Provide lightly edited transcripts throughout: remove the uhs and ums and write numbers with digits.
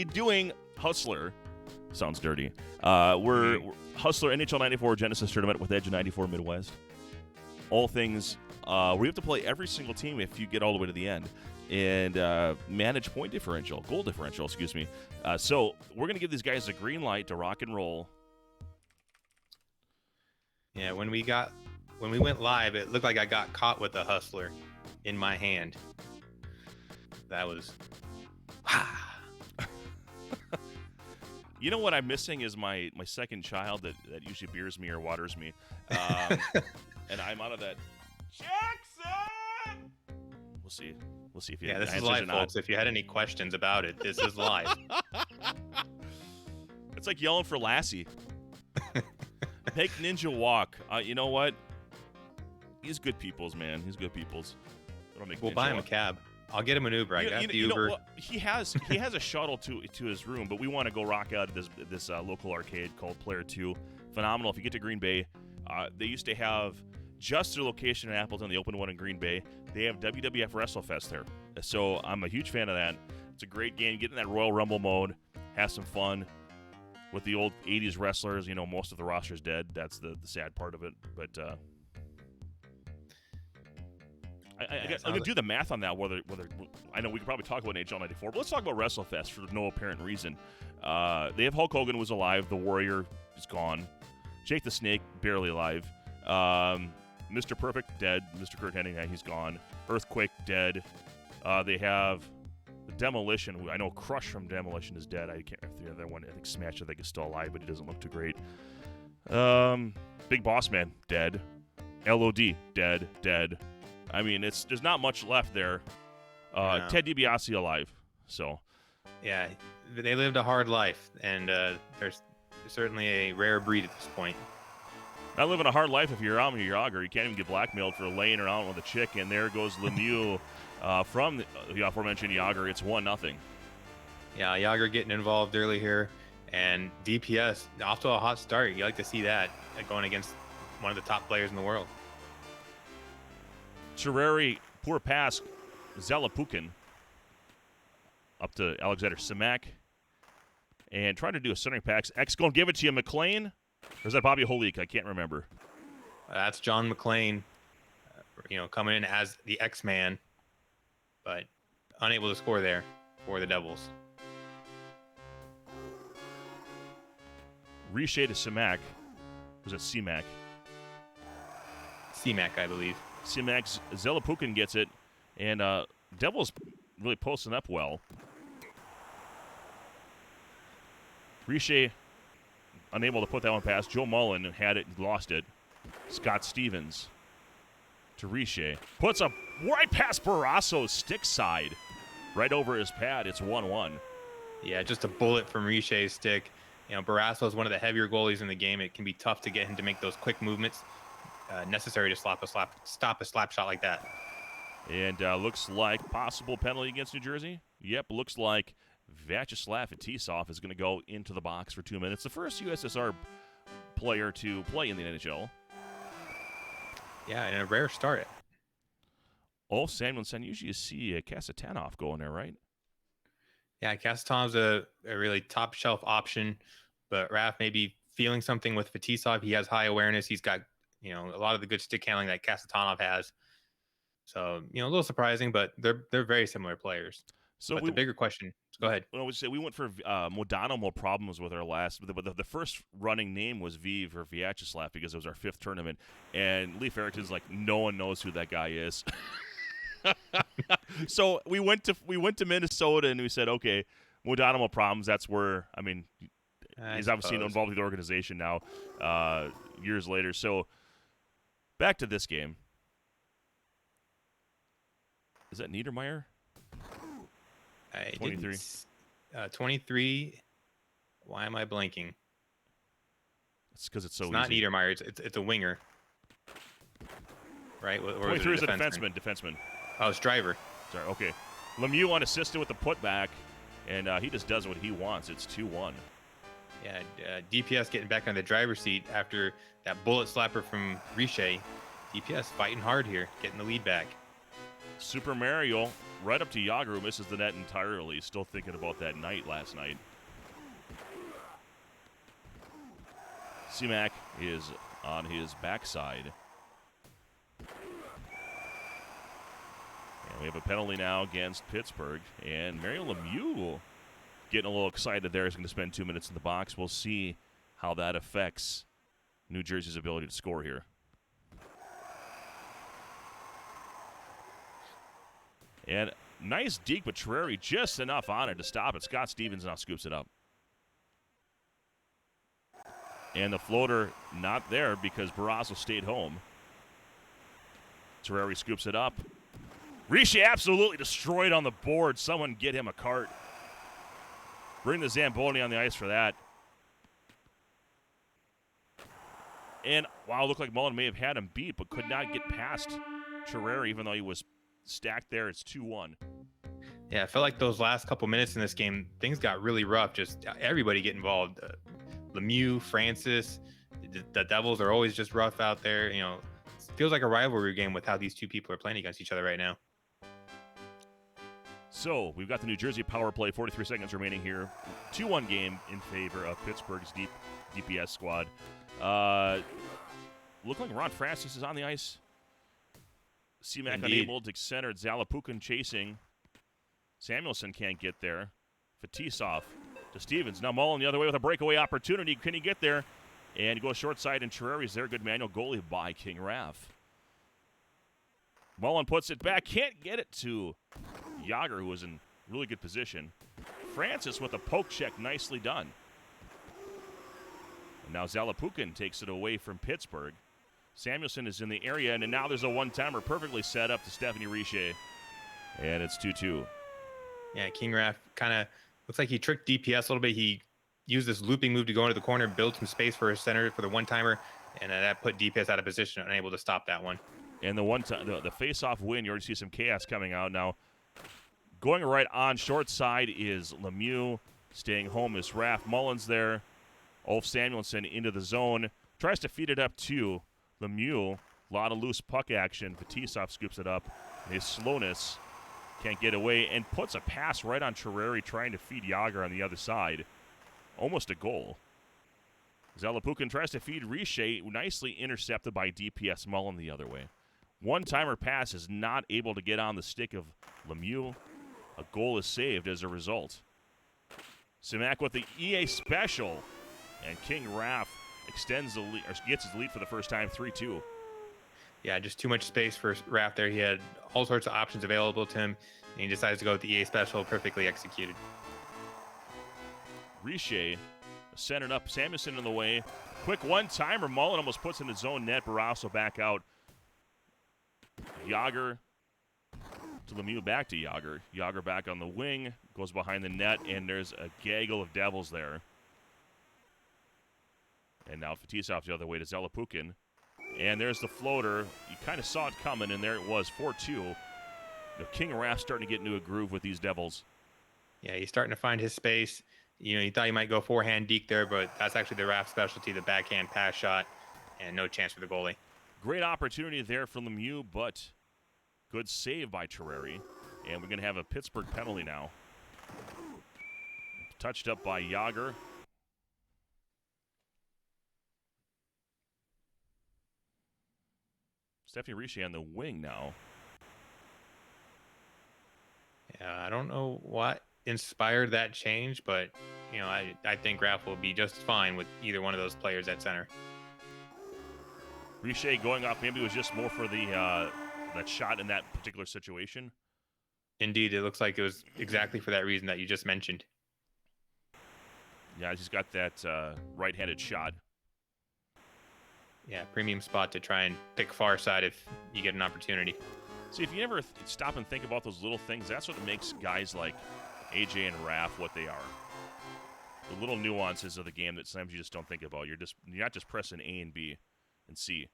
doing Hustler. Sounds dirty. We're Hustler NHL94 Genesis Tournament with Angryjay93 Midwest. All things where you have to play every single team if you get all the way to the end. And manage point differential, goal differential, excuse me. So we're going to give these guys a green light to rock and roll. Yeah, when we went live, it looked like I got caught with a Hustler in my hand. That was... You know what I'm missing is my second child that usually beers me or waters me. And I'm out of that. Jackson! We'll see. We'll see if he this is live, folks. If you had any questions about it, this is live. It's like yelling for Lassie. Make Ninja walk. You know what? He's good people's, man. He's good people's. We'll buy him a cab. I'll get him an Uber. I got the Uber. He has a shuttle to his room, but we want to go rock out at this local arcade called Player 2. Phenomenal. If you get to Green Bay, they used to have just their location in Appleton. They opened one in Green Bay. They have WWF WrestleFest there. So I'm a huge fan of that. It's a great game. Get in that Royal Rumble mode. Have some fun with the old 80s wrestlers. You know, most of the roster's dead. That's the sad part of it. But I'm going to do the math on that, whether I know we could probably talk about NHL94, but let's talk about WrestleFest for no apparent reason. They have Hulk Hogan was alive. The Warrior is gone. Jake the Snake, barely alive. Mr. Perfect, dead. Mr. Kurt Hennig, he's gone. Earthquake, dead. They have Demolition. I know Crush from Demolition is dead. I can't remember the other one. I think Smash, I think, is still alive, but he doesn't look too great. Big Boss Man, dead. LOD, dead. I mean, there's not much left there. No. Ted DiBiase alive, so. Yeah, they lived a hard life, and there's certainly a rare breed at this point. Not living a hard life if you're Yager. You can't even get blackmailed for laying around with a chick, and there goes Lemieux from the aforementioned Yager. It's 1-0. Yeah, Yager getting involved early here, and DPS off to a hot start. You like to see that going against one of the top players in the world. Terrari, poor pass, Zalapukin up to Alexander Simak, and trying to do a centering pass. X going to give it to you, McLean, or is that Bobby Holik? I can't remember. That's John McLean, coming in as the X-Man, but unable to score there for the Devils. Riche to Simak. Was it Simak? Simak, I believe. Simak, Zelapukin gets it, and Devils really posting up well. Riche unable to put that one past. Joe Mullen had it, lost it. Scott Stevens to Riche. Puts a right past Barrasso's stick side. Right over his pad. It's 1-1. Yeah, just a bullet from Riche's stick. Barrasso is one of the heavier goalies in the game. It can be tough to get him to make those quick movements necessary to stop a slap shot like that. And looks like possible penalty against New Jersey. Yep, looks like Vyacheslav Fetisov is going to go into the box for 2 minutes. The first USSR player to play in the NHL. Yeah, and a rare start. Oh, Samuelson, usually you see Kasatanov going there, right? Yeah, Kasatanov's a really top shelf option, but Raph may be feeling something with Fetisov. He has high awareness. He's got a lot of the good stick handling that Kasatanov has. So, a little surprising, but they're very similar players. So the bigger question, go ahead. Well, we went for Modano problems with our last, but the first running name was V for Vyacheslav because it was our 5th tournament. And Leif Eriksson's like, no one knows who that guy is. So we went to Minnesota and we said, okay, Modano problems. That's where, he's obviously involved with the organization now, years later. So back to this game. Is that Niedermeyer? 23. 23. Why am I blanking? It's because it's so easy. Not Niedermeyer. It's a winger. Right? Or 23 is a defenseman. Oh, it's Driver. Sorry, okay. Lemieux unassisted with the putback, and he just does what he wants. It's 2-1. Yeah, DPS getting back on the driver's seat after that bullet slapper from Riche. DPS fighting hard here, getting the lead back. Super Mario right up to Yager, who misses the net entirely. Still thinking about that night last night. C-Mac is on his backside. And we have a penalty now against Pittsburgh. And Mario Lemieux getting a little excited there. He's going to spend 2 minutes in the box. We'll see how that affects New Jersey's ability to score here. And nice deke, but Terreri just enough on it to stop it. Scott Stevens now scoops it up. And the floater not there because Barrasso stayed home. Terreri scoops it up. Riche absolutely destroyed on the board. Someone get him a cart. Bring the Zamboni on the ice for that. And, wow, looked like Mullen may have had him beat, but could not get past Terreri, even though he was stacked there. It's 2-1. Yeah, I felt like those last couple minutes in this game, things got really rough. Just everybody get involved. Lemieux, Francis, the Devils are always just rough out there. You know, it feels like a rivalry game with how these two people are playing against each other right now. So we've got the New Jersey power play, 43 seconds remaining here. 2-1 game in favor of Pittsburgh's DPS squad. Look like Ron Francis is on the ice. C-Mac unable to center. Zalapukin chasing. Samuelson can't get there. Fetisov to Stevens. Now Mullen the other way with a breakaway opportunity. Can he get there? And he goes short side, and Terreri's there. Good manual goalie by Kingraph. Mullen puts it back. Can't get it to Yager, who was in really good position. Francis with a poke check. Nicely done. And now Zalapukin takes it away from Pittsburgh. Samuelson is in the area, and now there's a one-timer perfectly set up to Stephanie Riche. And it's 2-2. Yeah, Kingraph kind of looks like he tricked DPS a little bit. He used this looping move to go into the corner, build some space for his center for the one-timer, and that put DPS out of position, unable to stop that one. And the face-off win, you already see some chaos coming out. Now, going right on short side is Lemieux. Staying home is Raff. Mullins there. Ulf Samuelson into the zone. Tries to feed it up to Lemieux. A lot of loose puck action. Fetisov scoops it up. His slowness can't get away and puts a pass right on Terreri trying to feed Yager on the other side. Almost a goal. Zalapukin tries to feed Riche. Nicely intercepted by DPS Mullen the other way. One-timer pass is not able to get on the stick of Lemieux. A goal is saved as a result. C-Mac with the EA special. And Kingraph extends the lead, or gets his lead for the first time, 3-2. Yeah, just too much space for Raff there. He had all sorts of options available to him, and he decides to go with the EA special, perfectly executed. Riche centered up, Samuelson in the way. Quick one-timer, Mullen almost puts in his own net. Barrasso back out. Yager to Lemieux, back to Yager. Yager back on the wing, goes behind the net, and there's a gaggle of Devils there. And now Fetisov the other way to Zalapukin. And there's the floater. You kind of saw it coming, and there it was, 4-2. The Kingraph starting to get into a groove with these Devils. Yeah, he's starting to find his space. You know, you thought he might go forehand deke there, but that's actually the Raff specialty, the backhand pass shot, and no chance for the goalie. Great opportunity there for Lemieux, but good save by Terreri. And we're going to have a Pittsburgh penalty now. Touched up by Yager. Stephanie Riche on the wing now. Yeah, I don't know what inspired that change, but, you know, I think Raff will be just fine with either one of those players at center. Riche going off, maybe it was just more for the that shot in that particular situation. Indeed, it looks like it was exactly for that reason that you just mentioned. Yeah, he's got that right-handed shot. Yeah, premium spot to try and pick far side if you get an opportunity. See, if you ever stop and think about those little things, that's what makes guys like AJ and Raff what they are. The little nuances of the game that sometimes you just don't think about. You're not just pressing A and B and C.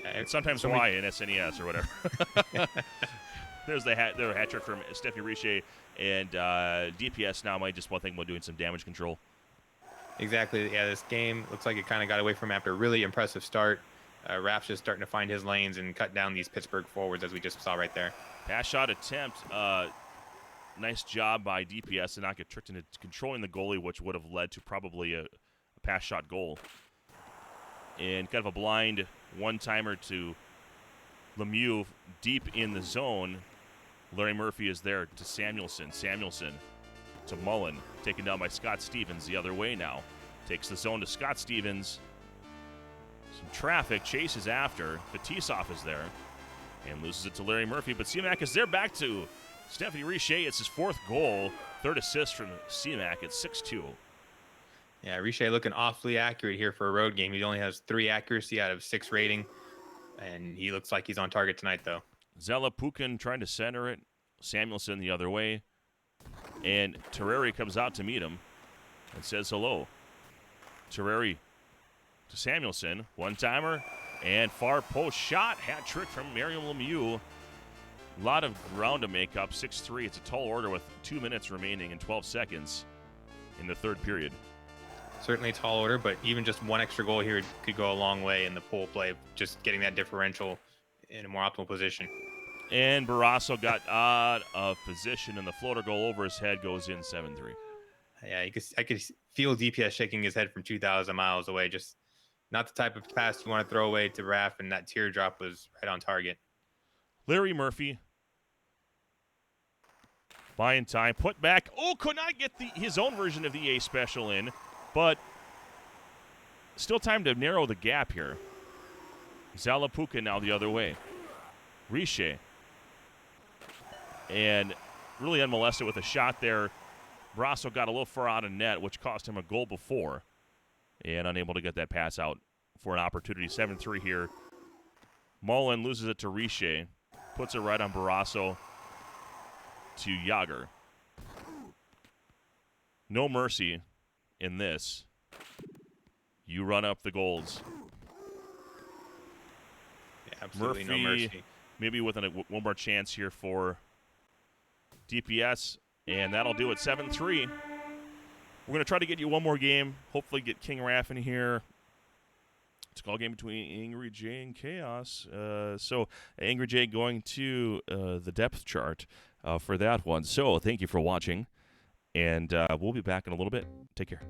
Yeah, and sometimes Y and SNES or whatever. There's the hat trick from Stephanie Riche, and DPS now might just think about doing some damage control. Exactly. Yeah, this game looks like it kind of got away from after a really impressive start. Raph's just starting to find his lanes and cut down these Pittsburgh forwards, as we just saw right there. Pass shot attempt. Nice job by DPS to not get tricked into controlling the goalie, which would have led to probably a pass shot goal. And kind of a blind one-timer to Lemieux deep in the zone. Larry Murphy is there to Samuelson. Samuelson to Mullen, taken down by Scott Stevens the other way now. Takes the zone to Scott Stevens. Some traffic, chases after. Fetisov is there and loses it to Larry Murphy. But Seamack is there back to Stephanie Richer. It's his 4th goal, 3rd assist from Seamack at 6-2. Yeah, Richer looking awfully accurate here for a road game. He only has 3 accuracy out of 6 rating, and he looks like he's on target tonight, though. Zella Pukin trying to center it. Samuelson the other way. And Terreri comes out to meet him and says hello. Terreri to Samuelson. One-timer and far post shot. Hat trick from Miriam Lemieux. A lot of ground to make up. 6-3. It's a tall order with 2 minutes remaining and 12 seconds in the 3rd period. Certainly a tall order, but even just one extra goal here could go a long way in the pool play, just getting that differential in a more optimal position. And Barrasso got out of position, and the floater goal over his head goes in 7-3. Yeah, I could feel DPS shaking his head from 2,000 miles away. Just not the type of pass you want to throw away to Raph, and that teardrop was right on target. Larry Murphy, buying time, put back. Oh, could not get his own version of the A special in, but still time to narrow the gap here. Zalapuka now the other way. Richer. And really unmolested with a shot there. Brasso got a little far out of net, which cost him a goal before. And unable to get that pass out for an opportunity. 7-3 here. Mullen loses it to Richer. Puts it right on Barrasso to Yager. No mercy in this. You run up the goals. Yeah, absolutely Murphy, no mercy. Maybe with one more chance here for DPS, and that'll do it. 7-3. We're going to try to get you one more game. Hopefully get Kingraph in here. It's a call game between Angryjay and Chaos. So Angryjay going to the depth chart for that one. So thank you for watching, and we'll be back in a little bit. Take care.